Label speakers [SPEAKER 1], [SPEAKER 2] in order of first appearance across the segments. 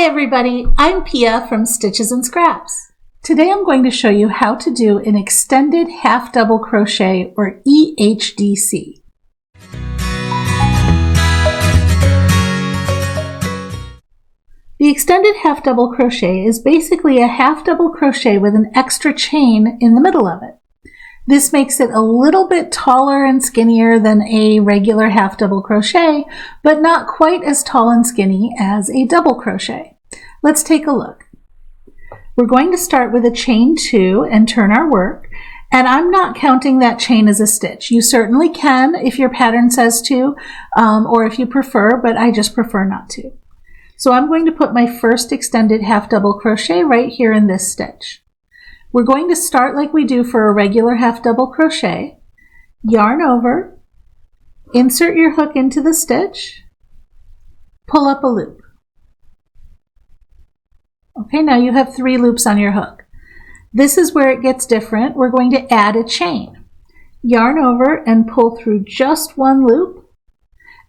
[SPEAKER 1] Hi everybody, I'm Pia from Stitches and Scraps. Today I'm going to show you how to do an extended half double crochet or ehdc. The extended half double crochet is basically a half double crochet with an extra chain in the middle of it. This makes it a little bit taller and skinnier than a regular half double crochet, but not quite as tall and skinny as a double crochet. Let's take a look. We're going to start with a chain 2 and turn our work, and I'm not counting that chain as a stitch. You certainly can if your pattern says to, or if you prefer, but I just prefer not to. So I'm going to put my first extended half double crochet right here in this stitch. We're going to start like we do for a regular half double crochet, yarn over, insert your hook into the stitch, pull up a loop. Okay, now you have 3 loops on your hook. This is where it gets different. We're going to add a chain. Yarn over and pull through just 1 loop,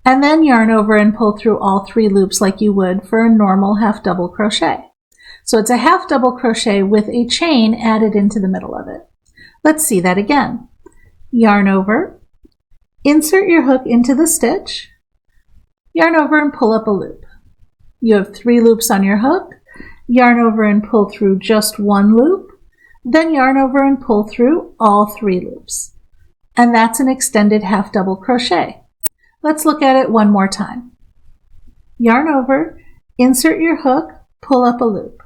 [SPEAKER 1] and then yarn over and pull through all 3 loops like you would for a normal half double crochet. So it's a half double crochet with a chain added into the middle of it. Let's see that again. Yarn over, insert your hook into the stitch, yarn over and pull up a loop. You have 3 loops on your hook, yarn over and pull through just 1 loop, then yarn over and pull through all 3 loops. And that's an extended half double crochet. Let's look at it one more time. Yarn over, insert your hook, pull up a loop.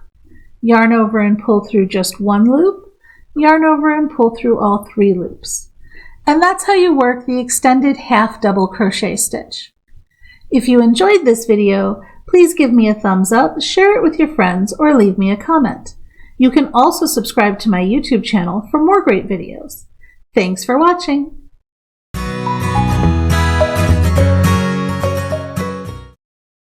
[SPEAKER 1] Yarn over and pull through just 1 loop, yarn over and pull through all 3 loops. And that's how you work the extended half double crochet stitch. If you enjoyed this video, please give me a thumbs up, share it with your friends, or leave me a comment. You can also subscribe to my YouTube channel for more great videos. Thanks for watching.